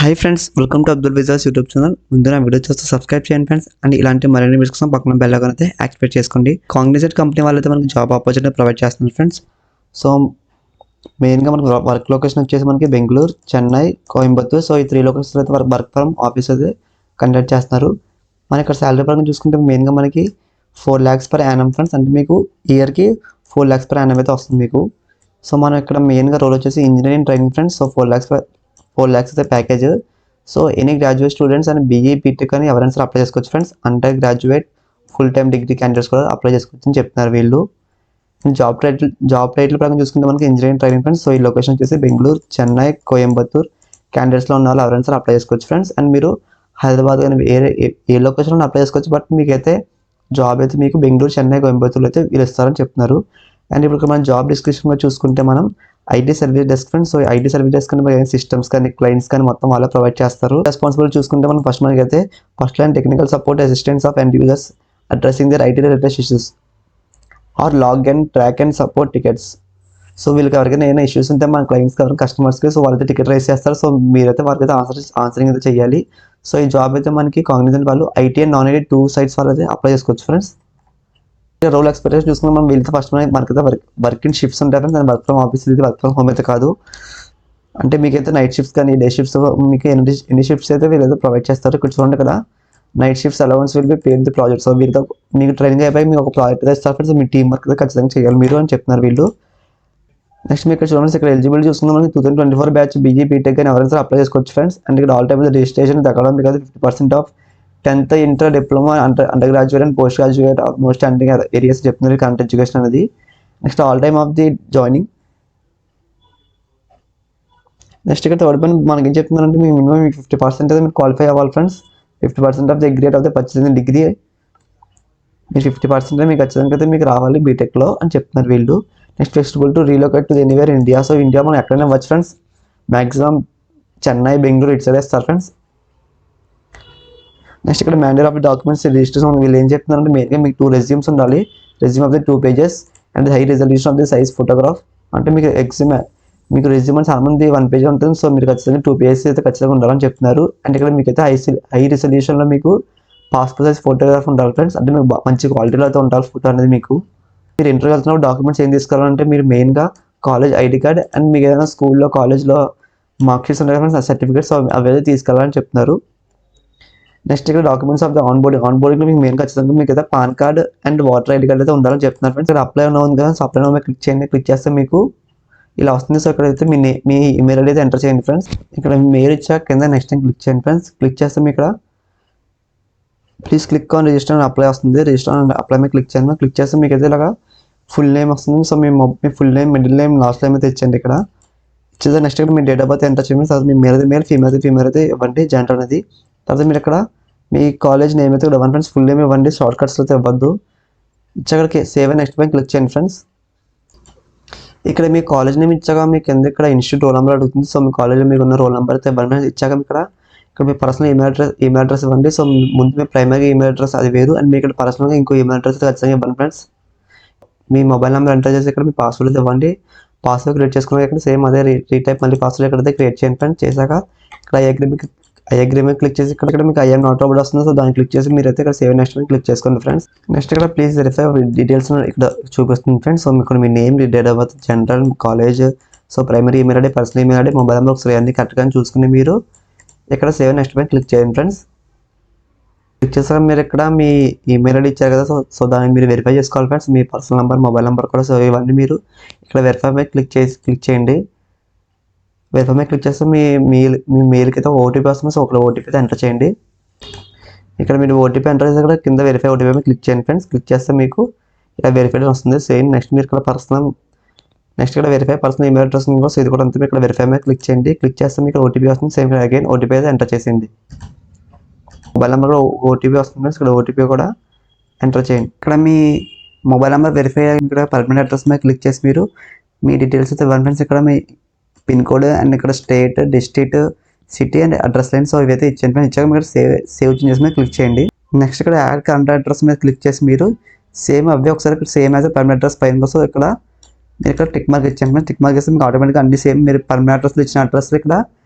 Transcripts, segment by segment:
Hi friends, welcome to Abdul విజాస్ YouTube channel. ముందున video చూస్తే subscribe చేయండి ఫ్రెండ్స్. అండ్ ఇలాంటి మరిన్ని వీడియోస్ కోసం పక్కన బెల్ ఐకాన్ అయితే యాక్టివేట్ చేసుకోండి. కాగ్నిజెంట్ కంపెనీ వాళ్ళైతే మనకి జాబ్ ఆపర్చునిటీ ప్రొవైడ్ చేస్తున్నారు ఫ్రెండ్స్. సో మెయిన్గా మనకి వర్క్ లొకేషన్ వచ్చేసి మనకి బెంగళూరు, చెన్నై, కోయంబత్తూర్. సో ఈ 3 లొకేషన్స్ అయితే వర్క్ ఫ్రమ్ ఆఫీస్ అయితే కండక్ట్ చేస్తున్నారు. మన ఇక్కడ శాలరీ పరంగా చూసుకుంటే మెయిన్గా మనకి 4 lakhs per annum ఫ్రెండ్స్. అంటే మీకు ఇయర్కి 4 lakhs per annum అయితే వస్తుంది మీకు. సో మనం ఇక్కడ మెయిన్గా రోల్ వచ్చేసి engineering training friends. So 4 lakhs అయితే package. So any graduate students and BE BTech అని ఎవరైనా సరే అప్లై చేసుకోవచ్చు friends. Under graduate full time degree candidates కూడా అప్లై చేసుకోవచ్చు అని చెప్తున్నారు వీళ్ళు. జాబ్ టైటిల్ ప్రకారం చూసుకుంటే మనకి ఇంజనీరింగ్ ట్రైనింగ్ ఫ్రెండ్స్. సో ఈ లొకేషన్ వచ్చేసి బెంగళూరు, చెన్నై, కోయంబత్తూర్. క్యాండిడేట్స్లో ఉన్న వాళ్ళు ఎవరైనా సరే అప్లై చేసుకోవచ్చు ఫ్రెండ్స్. అండ్ మీరు హైదరాబాద్ కానీ ఏ లొకేషన్లో అప్లై చేసుకోవచ్చు. బట్ మీకైతే జాబ్ అయితే మీకు బెంగళూరు, చెన్నై, కోయంబత్తూర్లో అయితే వీళ్ళు ఇస్తారని చెప్తున్నారు. అండ్ ఇప్పుడు మనం జాబ్ డిస్క్రిప్షన్గా చూసుకుంటే మనం IT service desk friends. So IT service desk అని సిస్టమ్స్ కానీ క్లయింట్స్ కానీ మొత్తం వాళ్ళే ప్రొవైడ్ చేస్తారు. రెస్పాన్సిబుల్ చూసుకుంటే మనం మనకి అయితే first line technical support assistants of end users addressing their IT related issues or log and track and support tickets. So వీళ్ళకి ఎవరికైనా ఏమైనా ఇష్యూస్ ఉంటే మన క్లయింట్స్కి ఎవరైనా కస్టమర్స్కి సో వాళ్ళైతే టికెట్ రైస్ చేస్తారు. సో మీరైతే వాళ్ళకైతే ఆన్సరింగ్ అయితే చేయాలి. సో ఈ జాబ్ అయితే మనకి కాగ్నిజెంట్ వాళ్ళు IT and non IT 2 sites వాళ్ళు అయితే అప్లై చేసుకోవచ్చు ఫ్రెండ్స్. రోల్ ఎక్స్పీరియన్స్ చూసుకుంటే మనం వీళ్ళతో ఫస్ట్ మనకైతే వర్క్ ఇన్ షిఫ్ట్స్ ఉంటాయి ఫ్రెండ్స్. వర్క్ ఫ్రమ్ ఆఫీస్ ఇది వర్క్ ఫ్రమ్ హోమ్ అయితే కాదు. అంటే మీకైతే నైట్ షిఫ్ట్స్ కానీ డే షిఫ్ట్స్ మీకు ఎన్ని షిఫ్ట్స్ అయితే వీళ్ళైతే ప్రొవైడ్ చేస్తారు. ఇక్కడ చూడండి, ఇక్కడ night shifts allowance will be paid the project. So వీళ్ళతో మీకు ట్రైనింగ్ అయిపోయి మీకు ఒక ప్రాజెక్ట్ అయితే ఇస్తారు ఫ్రెండ్స్. మీ టీం వర్క్ అయితే ఖచ్చితంగా చేయాలి మీరు అని చెప్తున్నారు వీళ్ళు. నెక్స్ట్ మీకు ఇక్కడ చూడండి, ఇక్కడ ఎలిజిబిలిటీ చూసుకుంటే మనకి 2024 బ్యాచ్ బీజీ బీటెక్ కానీ ఎవరైనా అప్లై చేసుకోవచ్చు ఫ్రెండ్స్. అండ్ ఇక్కడ ఆల్ టైమ్ రిజిస్ట్రేషన్ తగ్గడం మీకు 50% of 10th inter diploma under graduate and post graduate most అంటే ఏరియాస్ చెప్తున్నారు కరెంట్ ఎడ్యుకేషన్ అనేది. Next all time of the joining. Next ఇక్కడ థర్డ్ పని మనకి ఏం చెప్తున్నారంటే మీ మినిమం 50% అయితే మీరు క్వాలిఫై అవ్వాలి friends. 50% of the grade of the purchasing degree మీరు 50% మీకు ఖచ్చితంగా అయితే మీకు రావాలి బీటెక్లో అని చెప్తున్నారు వీళ్ళు. Next flexible to relocate to anywhere India. So India మనం ఎక్కడైనా వచ్చు ఫ్రెండ్స్. మ్యాక్సిమం చెన్నై, బెంగళూరు ఇటు సైడ్ వేస్తారు ఫ్రెండ్స్. నెక్స్ట్ ఇక్కడ మ్యాండేట్ ఆఫ్ డాక్యుమెంట్స్ రిజిస్ట్రేషన్ వీళ్ళు ఏం చెప్తున్నారంటే మెయిన్గా మీకు 2 resumes ఉండాలి. Resume of the 2 pages and high resolution of the size photograph. అంటే మీకు రెజ్యూమ్ చాలా మంది 1 page ఉంటుంది. సో మీరు ఖచ్చితంగా 2 pages అయితే ఖచ్చితంగా ఉండాలని చెప్తున్నారు. అండ్ ఇక్కడ మీకైతే హై రెజల్యూషన్లో మీకు పాస్పోర్ట్ సైజ్ ఫోటోగ్రాఫ్ ఉండాలి ఫ్రెండ్స్. అంటే మీకు మంచి క్వాలిటీలో అయితే ఉండాలి ఫోటో అనేది మీకు. మీరు ఇంటర్వ్యూ వెళ్తున్నప్పుడు డాక్యుమెంట్స్ ఏం తీసుకోవాలంటే మీరు మెయిన్గా కాలేజ్ ఐడి కార్డ్ అండ్ మీకు ఏదైనా స్కూల్లో కాలేజ్లో మార్క్ షీట్స్ ఉంటాయి ఫ్రెండ్స్, సర్టిఫికేట్స్ అవి అయితే తీసుకెళ్ళాలని చెప్తున్నారు. నెక్స్ట్ ఇక్కడ డాక్యుమెంట్స్ ఆఫ్ ద ఆన్బోర్డింగ్ మీకు మెయిన్ ఖచ్చితంగా మీకు అయితే pan card and voter ID card అయితే ఉండాలని చెప్తున్నారు ఫ్రెండ్స్. ఇక్కడ అప్లై ఉంది కదా, సో అప్లై మీద క్లిక్ చేయండి. క్లిక్ చేస్తే మీకు ఇలా వస్తుంది. సో ఇక్కడైతే మీ ఈమెయిల్ ఐడి అయితే ఎంటర్ చేయండి ఫ్రెండ్స్. ఇక్కడ మెయిల్ ఇచ్చాక కింద నెక్స్ట్ టైం క్లిక్ చేయండి ఫ్రెండ్స్. క్లిక్ చేస్తే మీకు ఇక్కడ please click on register and apply వస్తుంది. రిజిస్టర్ అండ్ అప్లై మీద క్లిక్ చేయండి. క్లిక్ చేస్తే మీకు అయితే ఇలాగా ఫుల్ నేమ్ వస్తుంది. సో మీ full name, middle name, last name అయితే ఇచ్చండి. ఇక్కడ ఇచ్చేది నెక్స్ట్ ఇక్కడ మీ డేట్ ఆఫ్ బర్త్ ఎంటర్ చేయండి. తర్వాత మీ మేల్ ఫీమేల్ అయితే ఇవ్వండి, జెండర్ అనేది. తర్వాత మీరు ఇక్కడ మీ కాలేజ్ నేమ్ అయితే ఇవ్వండి ఫ్రెండ్స్. ఫుల్ నేమ్ ఇవ్వండి, షార్ట్ కట్స్లో అయితే ఇవ్వద్దు. ఇచ్చాక సేవ్ నెక్స్ట్ పైన క్లిక్ చేయండి ఫ్రెండ్స్. ఇక్కడ మీ కాలేజ్ నేమ్ ఇచ్చాక మీకు కింద ఇక్కడ ఇన్స్టిట్యూట్ రోల్ నెంబర్ అడుగుతుంది. సో మీ కాలేజ్లో మీకు ఉన్న రోల్ నెంబర్ అయితే ఇవ్వండి ఫ్రెండ్స్. ఇచ్చాక ఇక్కడ మీ పర్సనల్ ఈమెయిల్ అడ్రస్ ఇవ్వండి. సో ముందు మీ ప్రైమరీ ఈమెయిల్ అడ్రస్ అది వేరు, అండ్ మీ ఇక్కడ పర్సనల్గా ఇంకో ఈమెయిల్ అడ్రస్ అయితే ఖచ్చితంగా ఇవ్వండి ఫ్రెండ్స్. మీ మొబైల్ నెంబర్ ఎంటర్ చేసి ఇక్కడ మీ పాస్వర్డ్ అయితే ఇవ్వండి. పాస్వర్డ్ క్రియేట్ చేసుకున్నాక ఇక్కడ సేమ్ అదే రీటైప్ మళ్ళీ పాస్వర్డ్ ఇక్కడైతే క్రియేట్ చేయండి ఫ్రెండ్స్. చేశాక ఇక్కడ ఐ అగ్రీమెంట్ క్లిక్ చేసి ఇక్కడ మీకు ఐఎమ్ నాట్ రోబోట్ వస్తుంది. సో దాన్ని క్లిక్ చేసి మీరైతే ఇక్కడ సేవ్ నెక్స్ట్ క్లిక్ చేసుకోండి ఫ్రెండ్స్. నెక్స్ట్ ఇక్కడ ప్లీజ్ వెరిఫై డీటెయిల్స్ ఇక్కడ చూపిస్తుంది ఫ్రెండ్స్. సో ఇక్కడ మీ name, date of birth, general, college, so primary email ID, personal email ID, mobile number ఒకసారి అన్ని కరెక్ట్గా చూసుకుని మీరు ఇక్కడ సేవ్ నెక్స్ట్ పైన క్లిక్ చేయండి ఫ్రెండ్స్. క్లిక్ చేసాక మీరు ఇక్కడ మీ ఈమెయిల్ ఐడి ఇచ్చారు కదా, సో దాన్ని మీరు వెరిఫై చేసుకోవాలి ఫ్రెండ్స్. మీ పర్సనల్ నెంబర్, మొబైల్ నెంబర్ కూడా. సో ఇవన్నీ మీరు ఇక్కడ వెరిఫై మీద క్లిక్ చేయండి. వెరిఫై మీద క్లిక్ చేస్తే మీ మెయిల్కి అయితే ఓటీపీ వస్తుంది. సో ఒక ఓటీపీ అయితే ఎంటర్ చేయండి. ఇక్కడ మీరు ఓటీపీ ఎంటర్ చేసి ఇక్కడ కింద వెరిఫై ఓటీపీ మీద క్లిక్ చేయండి ఫ్రెండ్స్. క్లిక్ చేస్తే మీకు ఇలా వెరిఫైడ్ వస్తుంది. సేమ్ నెక్స్ట్ మీరు ఇక్కడ నెక్స్ట్ ఇక్కడ verify personal email address so ఇది కూడా అంతే. ఇక్కడ వెరిఫై మీద క్లిక్ చేయండి. క్లిక్ చేస్తే మీకు ఓటీపీ వస్తుంది. సేమ్ అగైన్ ఓటీపీ అయితే ఎంటర్ చేసేయండి. మొబైల్ నెంబర్ ఓటీపీ వస్తుంది ఫ్రెండ్స్. ఇక్కడ ఓటీపీ కూడా ఎంటర్ చేయండి. ఇక్కడ మీ మొబైల్ నెంబర్ వెరిఫై ఇక్కడ పర్మనెంట్ అడ్రస్ మీద క్లిక్ చేసి మీరు మీ డీటెయిల్స్ అయితే ఇవ్వండి ఫ్రెండ్స్. ఇక్కడ మీ పిన్ కోడ్ అండ్ ఇక్కడ state, district, city and address line so ఇవైతే ఇచ్చేయండి ఫ్రెండ్స్. ఇచ్చాక మీరు సేవ్ చేంజెస్ మీద క్లిక్ చేయండి. నెక్స్ట్ ఇక్కడ యాడ్ కరెంట్ అడ్రస్ మీద క్లిక్ చేసి మీరు సేమ్ అవే ఒకసారి ఇక్కడ సేమ్ యాజ్ పర్మనెంట్ అడ్రస్ పైన. సో ఇక్కడ మీరు ఇక్కడ టిక్ మార్క్ ఇచ్చాను. టిక్ మార్క్ చేస్తే మీకు ఆటోమేటిక్గా అన్ని సేమ్ మీరు పర్మనెంట్ అడ్రస్లో ఇచ్చిన అడ్రస్ ఇక్కడ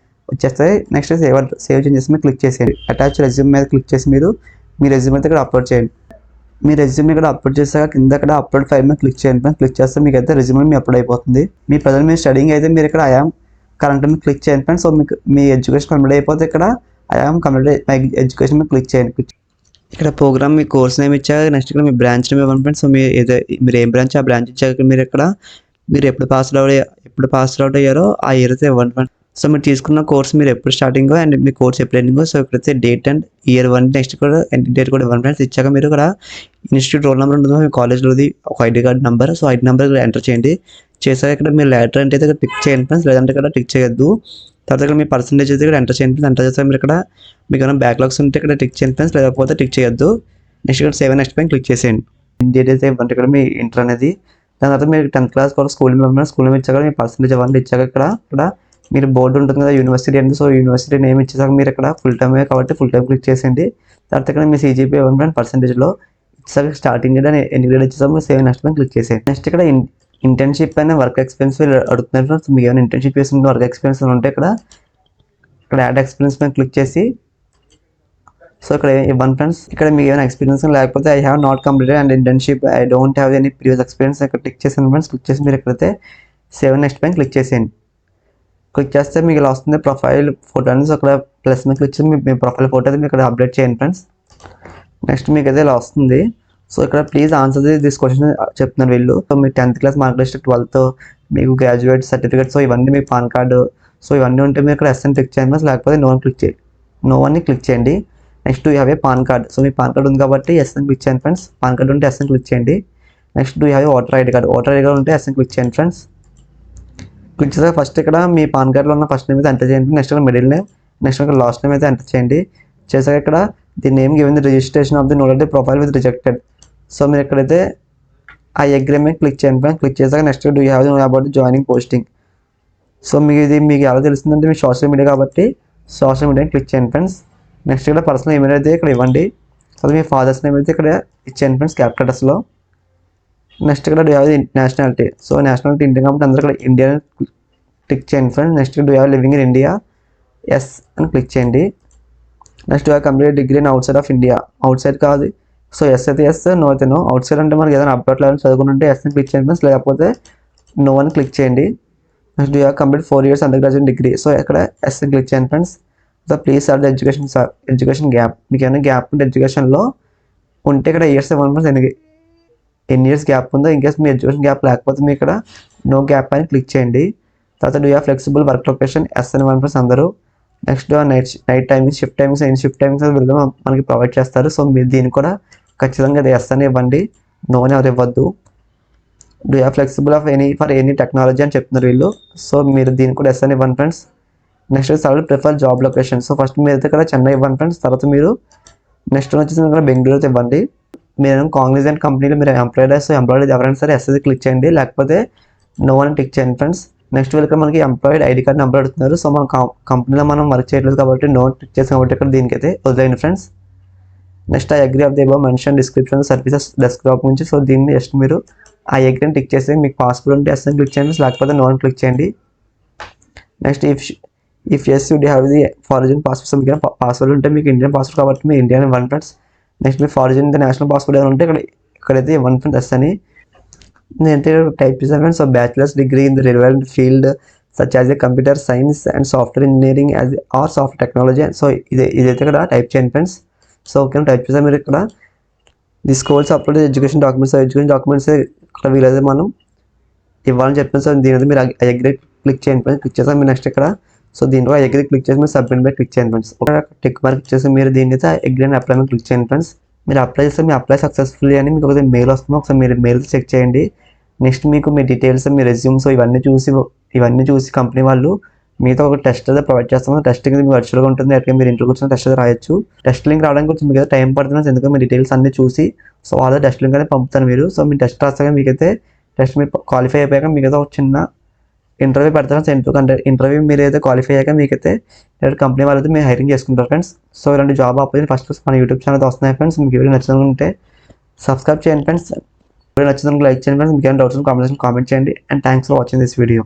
వచ్చేస్తాయి. నెక్స్ట్ సేవ్ చేంజెస్ మీద క్లిక్ చేసేయండి. అటాచ్ రెజ్యూమ్ మీద క్లిక్ చేసి మీరు మీ రెజ్యూమ్ అయితే ఇక్కడ అప్లోడ్ చేయండి. మీ రెజ్యూమ్ ఇక్కడ అప్లోడ్ చేశాక కింద ఇక్కడ అప్లోడ్ ఫైల్ మీద క్లిక్ చేయండి. క్లిక్ చేస్తే మీకు అయితే రెజ్యూమ్ మీ అప్లోడ్ అయిపోతుంది. మీ ప్రజెంట్ మీరు స్టడింగ్ అయితే మీరు ఇక్కడ ఐఆమ్ కరెంట్ మీద క్లిక్ చేయండి ఫ్రెండ్స్. సో మీకు మీ ఎడ్యుకేషన్ కంప్లీట్ అయిపోతే ఇక్కడ ఐఆమ్ కంప్లీట్ మై ఎడ్యుకేషన్ మీద క్లిక్ చేయండి. ఇక్కడ ప్రోగ్రామ్ మీ కోర్స్ నేమ్ ఇచ్చాక నెక్స్ట్ ఇక్కడ మీ బ్రాంచ్ నేమ్ ఇవ్వండి ఫ్రెండ్స్. సో మీరు ఏం బ్రాంచ్ ఆ బ్రాంచ్ ఇచ్చాక మీరు ఎప్పుడు పాస్ అవుట్ అయ్యారో ఆ ఇయర్ అయితే ఇవ్వండి ఫ్రెండ్స్. సో మీరు తీసుకున్న కోర్స్ మీరు ఎప్పుడు స్టార్టింగో అండ్ మీ కోర్స్ ఎప్పుడు ఎండింగో సో ఇక్కడైతే డేట్ అండ్ ఇయర్ 1 నెక్స్ట్ కూడా డేట్ కూడా ఇవ్వండి ఫ్రెండ్స్. ఇచ్చాక మీరు ఇక్కడ ఇన్స్టిట్యూట్ రోల్ నెంబర్ ఉంటుందో మీ కాలేజ్లోది ఒక ID card number. So ID number ఇక్కడ ఎంటర్ చేయండి. చేసాక ఇక్కడ మీరు లెటర్ అంటే ఇక్కడ టిక్ చేయండి ఫ్రెండ్స్, లేదంటే ఇక్కడ టిక్ చేయొద్దు. తర్వాత ఇక్కడ మీ పర్సంటేజ్ అయితే ఇక్కడ ఎంటర్ చేయండి. ఎంటర్ చేస్తే మీరు ఇక్కడ మీకు ఏమైనా బ్యాక్లాగ్స్ ఉంటే ఇక్కడ టిక్ చేయండి ఫ్రెండ్స్, లేకపోతే టిక్ చేయొద్దు. నెక్స్ట్ ఇక్కడ సేవ్ నెక్స్ట్ పైన క్లిక్ చేసేయండి. డేట్ అయితే ఇవ్వండి ఇక్కడ మీ ఇంటర్ అనేది. దాని తర్వాత మీరు 10th క్లాస్ కూడా స్కూల్ నేమ్ ఇచ్చాక మీ పర్సంటేజ్ ఇవ్వండి. ఇచ్చాక ఇక్కడ మీరు బోర్డు ఉంటుంది కదా యూనివర్సిటీ అంటే, సో యూనివర్సిటీ నేమ్ ఇచ్చేసాక మీరు ఇక్కడ ఫుల్ టైమే కాబట్టి ఫుల్ టైం క్లిక్ చేసేయండి. తర్వాత ఇక్కడ మీ CGPA ఇవ్వండి పర్సంటేజ్లో. ఇచ్చాక స్టార్టింగ్ డేట్ ఎన్ని గ్రేడ్ ఇచ్చేసాక మీరు సేవ్ నెక్స్ట్ పైన క్లిక్ చేసేయండి. నెక్స్ట్ ఇక్కడ ఇంటర్న్షిప్ అయినా వర్క్ ఎక్స్పీరియన్స్ అడుగుతున్నారు ఫ్రెండ్స్. మీకు ఏమైనా ఇంటర్న్షిప్ చేసిన వర్క్ ఎక్స్పీరియన్స్ ఉంటే ఇక్కడ యాడ్ ఎక్స్పీరియన్స్ పైన క్లిక్ చేసి సో ఇక్కడ ఇవ్వండి ఫ్రెండ్స్. ఇక్కడ మీకు ఏమైనా ఎక్స్పీరియన్స్ లేకపోతే I have not completed and internship I don't have any previous experience ఇక్కడ క్లిక్ చేసాను ఫ్రెండ్స్. క్లిక్ చేసి మీరు ఎక్కడైతే సేవ్ నెక్స్ట్ పైన క్లిక్ చేసేయండి. క్లిక్ చేస్తే మీకు ఇలా వస్తుంది ప్రొఫైల్ ఫోటో అనేది. సో అక్కడ ప్లస్ మీద క్లిక్ చేసి మీ ప్రొఫైల్ ఫోటో అయితే మీకు ఇక్కడ అప్డేట్ చేయండి ఫ్రెండ్స్. నెక్స్ట్ మీకు అయితే ఇలా వస్తుంది. సో ఇక్కడ ప్లీజ్ ఆన్సర్ దిస్ క్వశ్చన్ చెప్తున్నారు వీళ్ళు. సో మీ 10th class mark list, 12th మీకు గ్రాడ్యుయేట్ సర్టిఫికేట్, సో ఇవన్నీ మీ పాన్ కార్డు, సో ఇవన్నీ ఉంటే మీరు ఇక్కడ ఎస్ఎన్ క్లిక్ చేయండి ఫ్రెండ్స్, లేకపోతే నో అని క్లిక్ చేయండి. Next you have a pan card. So me pan card ఉంది కాబట్టి ఎస్ఎన్ క్లిక్ చేయండి ఫ్రెండ్స్. పాన్ కార్డ్ ఉంటే ఎస్ఎన్ క్లిక్ చేయండి. Next do have a voter ID card. Voter ID card ఉంటే ఎస్ఎన్ క్లిక్ చేయండి friends. Click చేసాక first ఇక్కడ మీ pan కార్డ్లో ఉన్న ఫస్ట్ నేమ్ అయితే ఎంటర్ చేయండి. నెక్స్ట్ ఇక్కడ మిడిల్ నేమ్, నెక్స్ట్ ఇక్కడ లాస్ట్ నేమ్ అయితే ఎంటర్ చేయండి. చేసాక ఇక్కడ the name given the registration of the noted profile with rejected. So మీరు ఎక్కడైతే ఐ అగ్రీ మీద క్లిక్ చేయండి ఫ్రెండ్స్. క్లిక్ చేసాక next do have know about joining posting. So మీకు ఎలా తెలుస్తుందంటే మీ సోషల్ మీడియా కాబట్టి సోషల్ మీడియాని క్లిక్ చేయండి ఫ్రెండ్స్. నెక్స్ట్ ఇక్కడ పర్సనల్ ఈమెయిల్ అయితే ఇక్కడ ఇవ్వండి. అది మీ ఫాదర్స్ నేమ్ అయితే ఇక్కడ ఇచ్చేయండి ఫ్రెండ్స్ క్యాపిటల్ లెటర్స్లో. నెక్స్ట్ ఇక్కడ do have the nationality. So nationality India కాబట్టి అందరూ ఇక్కడ ఇండియా క్లిక్ చేయండి friends. Next do have living in India, yes అని క్లిక్ చేయండి. Next do have complete degree in outside of India. Outside కాదు, so yes అయితే yes, no అయితే no. Outside అంటే మనకి ఏదైనా అప్డేట్ లెవెల్ చదువుకుని ఉంటే ఎస్ అని క్లిక్ చేయండి ఫ్రెండ్స్, లేకపోతే నో అని క్లిక్ చేయండి. Next do have complete 4 years under graduate degree. So ఇక్కడ ఎస్ అని క్లిక్ చేయండి friends. So please sir the education gap. మీకు ఏమైనా గ్యాప్ ఉంటే ఎడ్యుకేషన్లో ఉంటే ఇక్కడ ఇయర్స్ ఇవ్వండి ఫ్రెండ్స్. ఎన్ని ఇయర్స్ గ్యాప్ ఉందో. ఇన్ కేస్ మీ ఎడ్యుకేషన్ గ్యాప్ లేకపోతే మీ ఇక్కడ నో గ్యాప్ అని క్లిక్ చేయండి. తర్వాత do have flexible work location, yes అని ఇవ్వండి ఫ్రెండ్స్ అందరూ. Next night timings, shift timings వీళ్ళు మనకి ప్రొవైడ్ చేస్తారు. సో మీరు దీన్ని కూడా ఖచ్చితంగా ఎస్ అని ఇవ్వండి, నో అని ఎవరు ఇవ్వద్దు. Do have flexible for any technology అని చెప్తున్నారు వీళ్ళు. సో మీరు దీన్ని కూడా ఎస్ అని ఇవ్వండి friends. Next service prefer job location. So first మీరు అయితే ఇక్కడ చెన్నై ఇవ్వండి ఫ్రెండ్స్. తర్వాత మీరు నెక్స్ట్ వచ్చేసి ఇక్కడ బెంగళూరు అయితే ఇవ్వండి. మీరు కాంగ్నిజెంట్ కంపెనీలో మీరు ఎంప్లాయిడ్ ఎవరైనా సరే ఎస్ఎస్ క్లిక్ చేయండి, లేకపోతే నో అని టిక్ చేయండి ఫ్రెండ్స్. నెక్స్ట్ వీళ్ళకి మనకి ఎంప్లాయిడ్ ఐడి కార్డ్ నెంబర్ అడుగుతున్నారు. సో మన కంపెనీలో మనం వర్క్ చేయట్లేదు కాబట్టి నో టిక్ చేసాం కాబట్టి ఇక్కడ దీనికైతే వదిలేయండి friends. Next I agree of the above mention description services desktop నుంచి. సో దీన్ని జస్ట్ మీరు ఐ అగ్రీ టిక్ చేసి మీకు పాస్వర్డ్ ఉంటే ఎస్ అని క్లిక్ చేయండి, లేకపోతే నో అని క్లిక్ చేయండి. Next if yes you do have the foreign password. So మీకు పాస్వర్డ్ ఉంటే మీకు ఇండియన్ పాస్వర్డ్ కాబట్టి మీ ఇండియన్ ఇవ్వండి ఫ్రెండ్స్. నెక్స్ట్ మీ ఫారిన్ నేషనల్ పాస్వర్డ్ ఏమైనా ఉంటే ఇక్కడైతే ఇవ్వండి ఫ్రెండ్స్ ఎస్ అని. నేనైతే టైప్ చేశాను friends. So bachelors degree in the relevant field such as a computer science and software engineering or software technology. So ఇదైతే ఇక్కడ టైప్ చేయండి ఫ్రెండ్స్. సో ఓకే టైప్ చేసాను. మీరు ఇక్కడ the schools upload education documents ఇక్కడ వీలైతే మనం ఇవ్వాలని చెప్పాను. సో దీని మీరు ఐ అగ్రీ క్లిక్ చేయండి ఫ్రెండ్స్. క్లిక్ చేసాను మీరు నెక్స్ట్ ఇక్కడ. సో దీంట్లో ఐ అగ్రీ క్లిక్ చేసి మీరు సబ్మిట్ మీద క్లిక్ చేయండి ఫ్రెండ్స్. ఒక టిక్ మార్క్ చేసి మీరు దీని అయితే ఐ అగ్రీ అని అప్లై మీద క్లిక్ చేయండి ఫ్రెండ్స్. మీరు అప్లై చేస్తే మీ అప్లై సక్సెస్ఫుల్లీ అని మీకు ఒకసారి మెయిల్ వస్తుంది. ఒకసారి మీరు మెయిల్ చెక్ చేయండి. నెక్స్ట్ మీకు మీ డీటెయిల్స్, మీ రెజ్యూమ్స్ ఇవన్నీ చూసి కంపెనీ వాళ్ళు మీతో ఒక టెస్ట్ అయితే ప్రొవైడ్ చేస్తాము. టెస్ట్ మీకు వర్చువల్గా ఉంటుంది. అట్లా మీరు ఇంట్లో కూర్చొని టెస్ట్ అయితే రాయొచ్చు. టెస్ట్ లింక్ రావడానికి కొంచెం మీకు టైం పడుతుంది, ఎందుకంటే మీ డీటెయిల్స్ అన్ని చూసి సో వాళ్ళ టెస్ట్ లింక్ అనేది పంపుతారు మీరు. సో మీ టెస్ట్ రాస్తాక మీకైతే టెస్ట్ మీరు క్వాలిఫై అయిపోయాక మీకైతే ఒక చిన్న ఇంటర్వ్యూ పెడతారు. ఇంటర్వ్యూ మీరు అయితే క్వాలిఫై అయ్యాక మీకైతే కంపెనీ వాళ్ళైతే మీరు హైరింగ్ చేసుకుంటారు ఫ్రెండ్స్. సో ఇలాంటి జాబ్ ఆపర్చునిటీ ఫస్ట్ మన యూట్యూబ్ ఛానల్ అయితే వస్తున్నాయి ఫ్రెండ్స్. మీకు ఎవరైనా నచ్చిందంటే సబ్స్క్రైబ్ చేయండి ఫ్రెండ్స్. ఎవరైనా నచ్చిందని లైక్ చేయండి ఫ్రెండ్స్. మీకు ఏమైనా డౌట్స్ కామెంట్ చేయండి. And thanks for watching this video.